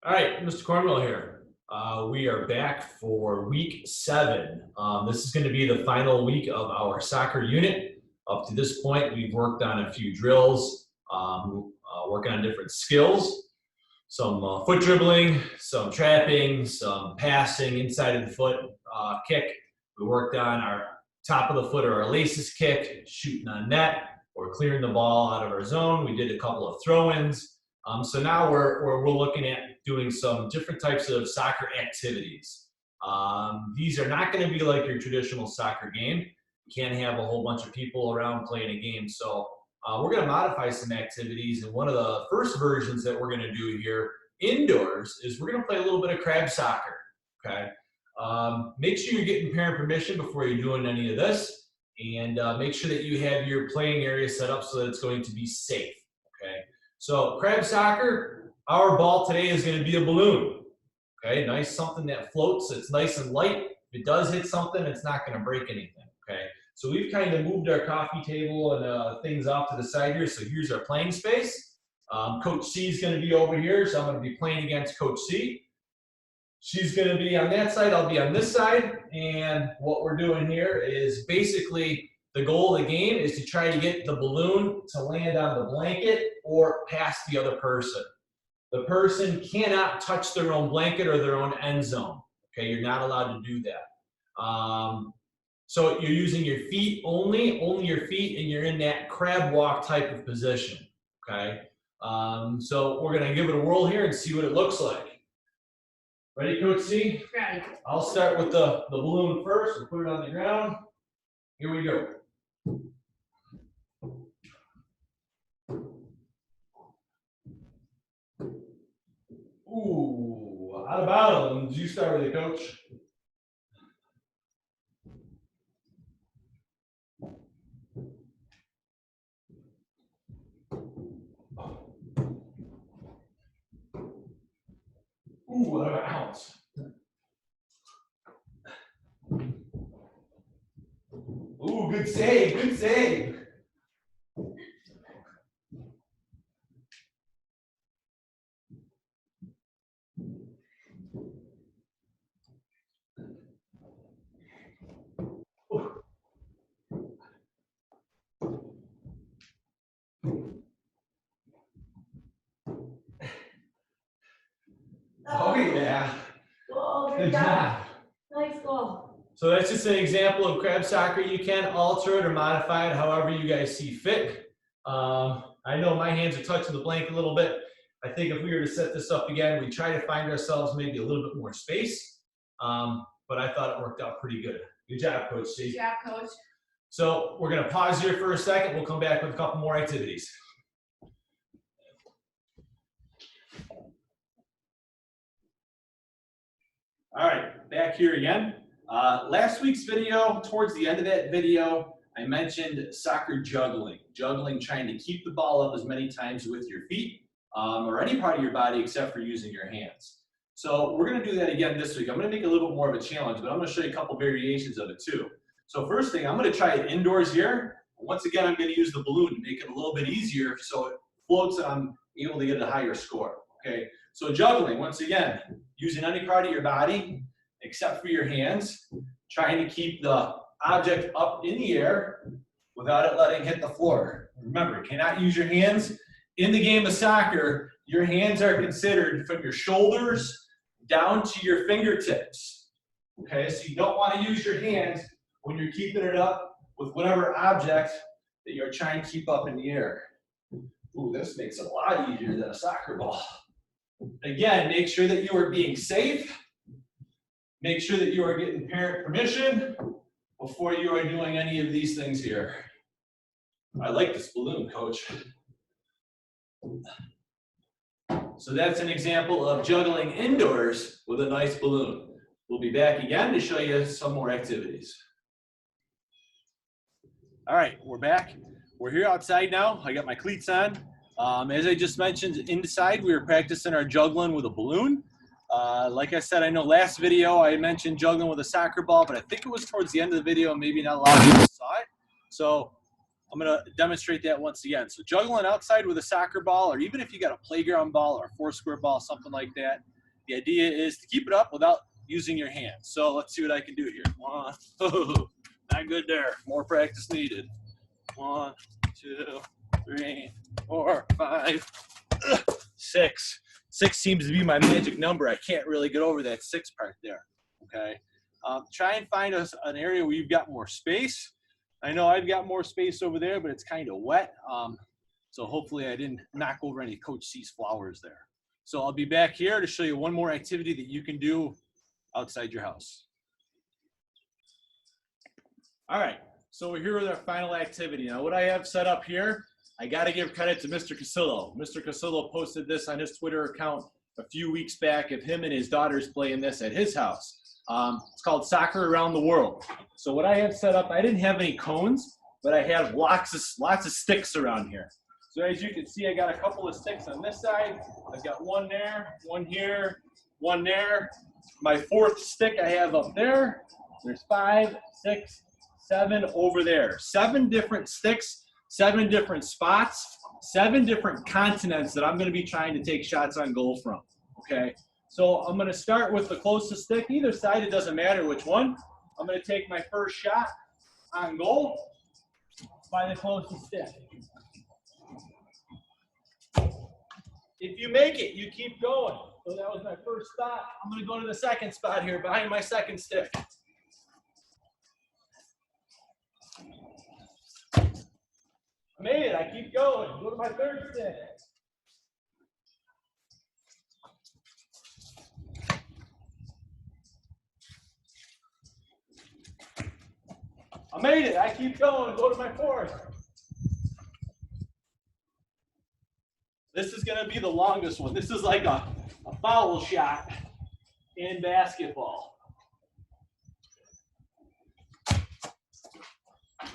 All right, Mr. Cornwell here. We are back for week 7. This is going to be the final week of our soccer unit. Up to this point, we've worked on a few drills, working on different skills, some foot dribbling, some trapping, some passing inside of the foot kick. We worked on our top of the foot or our laces kick, shooting on net, or clearing the ball out of our zone. We did a couple of throw-ins. So now we're looking at doing some different types of soccer activities. These are not going to be like your traditional soccer game. You can't have a whole bunch of people around playing a game. So we're going to modify some activities. And one of the first versions that we're going to do here indoors is we're going to play a little bit of crab soccer. Okay. Make sure you're getting parent permission before you're doing any of this. And make sure that you have your playing area set up so that it's going to be safe. Okay. So crab soccer, our ball today is going to be a balloon. Okay, nice, something that floats. It's nice and light. If it does hit something, it's not going to break anything. Okay, so we've kind of moved our coffee table and things off to the side here. So here's our playing space. Coach C is going to be over here, so I'm going to be playing against Coach C. She's going to be on that side. I'll be on this side. And what we're doing here is basically the goal of the game is to try to get the balloon to land on the blanket or past the other person. The person cannot touch their own blanket or their own end zone. Okay, you're not allowed to do that. So you're using your feet only your feet, and you're in that crab walk type of position. Okay, so we're gonna give it a whirl here and see what it looks like. Ready, Coach C? Right. I'll start with the balloon first and put it on the ground. Here we go. Ooh, out of bounds. You start with it, Coach. Ooh, out of bounds. Ooh, good save, good save. Oh, yeah. Good job. Nice goal. So that's just an example of crab soccer. You can alter it or modify it however you guys see fit. I know my hands are touching the blanket a little bit. I think if we were to set this up again, we'd try to find ourselves maybe a little bit more space. But I thought it worked out pretty good. Good job, Coach C. Good job, Coach. So we're going to pause here for a second. We'll come back with a couple more activities. All right, back here again. Last week's video, towards the end of that video, I mentioned soccer juggling. Juggling, trying to keep the ball up as many times with your feet or any part of your body except for using your hands. So we're going to do that again this week. I'm going to make it a little bit more of a challenge, but I'm going to show you a couple variations of it too. So first thing, I'm going to try it indoors here. Once again, I'm going to use the balloon to make it a little bit easier so it floats and I'm able to get a higher score. Okay, so juggling, once again, using any part of your body except for your hands, trying to keep the object up in the air without it letting it hit the floor. Remember, you cannot use your hands. In the game of soccer, your hands are considered from your shoulders down to your fingertips. Okay, so you don't want to use your hands when you're keeping it up with whatever object that you're trying to keep up in the air. Ooh, this makes it a lot easier than a soccer ball. Again, make sure that you are being safe. Make sure that you are getting parent permission before you are doing any of these things here. I like this balloon, Coach. So that's an example of juggling indoors with a nice balloon. We'll be back again to show you some more activities. All right, we're back. We're here outside now. I got my cleats on. As I just mentioned, inside we were practicing our juggling with a balloon. Like I said, I know last video I mentioned juggling with a soccer ball, but I think it was towards the end of the video and maybe not a lot of people saw it. So I'm going to demonstrate that once again. So juggling outside with a soccer ball, or even if you got a playground ball or a 4-square ball, something like that, the idea is to keep it up without using your hands. So let's see what I can do here. 1, oh, not good there. More practice needed. 1, 2, 3, 4, 5, 6. 6 seems to be my magic number. I can't really get over that 6 part there. Okay. Try and find an area where you've got more space. I know I've got more space over there, but it's kind of wet. So hopefully I didn't knock over any Coach C's flowers there. So I'll be back here to show you one more activity that you can do outside your house. All right, so we're here with our final activity. Now what I have set up here, I got to give credit to Mr. Casillo. Mr. Casillo posted this on his Twitter account a few weeks back of him and his daughters playing this at his house. It's called Soccer Around the World. So what I have set up, I didn't have any cones, but I have lots of sticks around here. So as you can see, I got a couple of sticks on this side. I've got one there, one here, one there. My 4th stick I have up there. There's 5, 6, 7 over there. 7 different sticks, 7 different spots, 7 different continents that I'm going to be trying to take shots on goal from. Okay. So I'm going to start with the closest stick. Either side, it doesn't matter which one. I'm going to take my first shot on goal by the closest stick. If you make it, you keep going. So that was my first spot. I'm going to go to the second spot here behind my second stick. I made it. I keep going. Go to my third stick. I made it. I keep going. Go to my 4th. This is going to be the longest one. This is like a foul shot in basketball.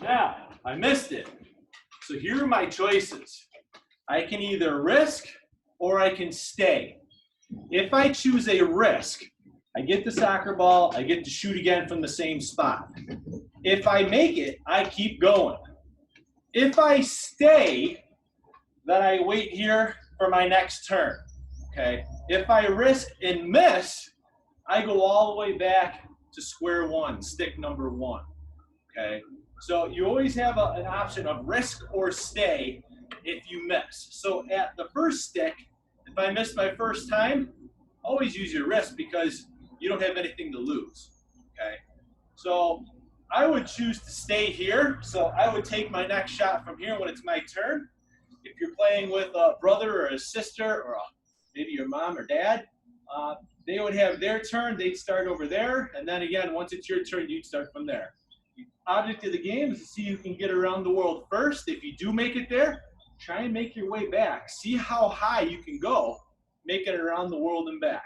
Now, I missed it. So here are my choices. I can either risk or I can stay. If I choose a risk, I get the soccer ball, I get to shoot again from the same spot. If I make it, I keep going. If I stay, then I wait here for my next turn, okay? If I risk and miss, I go all the way back to square one, stick number 1, okay? So you always have an option of risk or stay if you miss. So at the first stick, if I miss my first time, always use your risk because you don't have anything to lose, okay? So I would choose to stay here. So I would take my next shot from here when it's my turn. If you're playing with a brother or a sister or maybe your mom or dad, they would have their turn. They'd start over there. And then again, once it's your turn, you'd start from there. The object of the game is to see who can get around the world first. If you do make it there, try and make your way back. See how high you can go, making it around the world and back.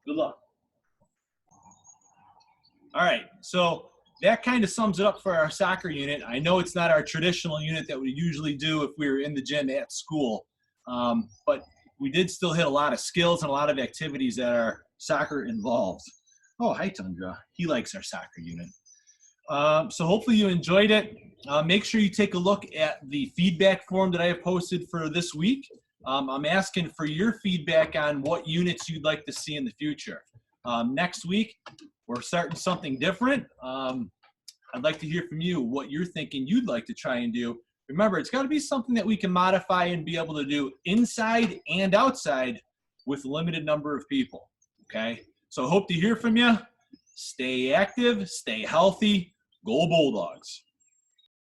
Good luck. All right, so that kind of sums it up for our soccer unit. I know it's not our traditional unit that we usually do if we were in the gym at school, but we did still hit a lot of skills and a lot of activities that are soccer involved. Oh, hi, Tundra. He likes our soccer unit. So hopefully you enjoyed it. Make sure you take a look at the feedback form that I have posted for this week. I'm asking for your feedback on what units you'd like to see in the future. Next week, we're starting something different. I'd like to hear from you what you're thinking you'd like to try and do. Remember, it's got to be something that we can modify and be able to do inside and outside with a limited number of people, okay? So hope to hear from you. Stay active, stay healthy, go Bulldogs.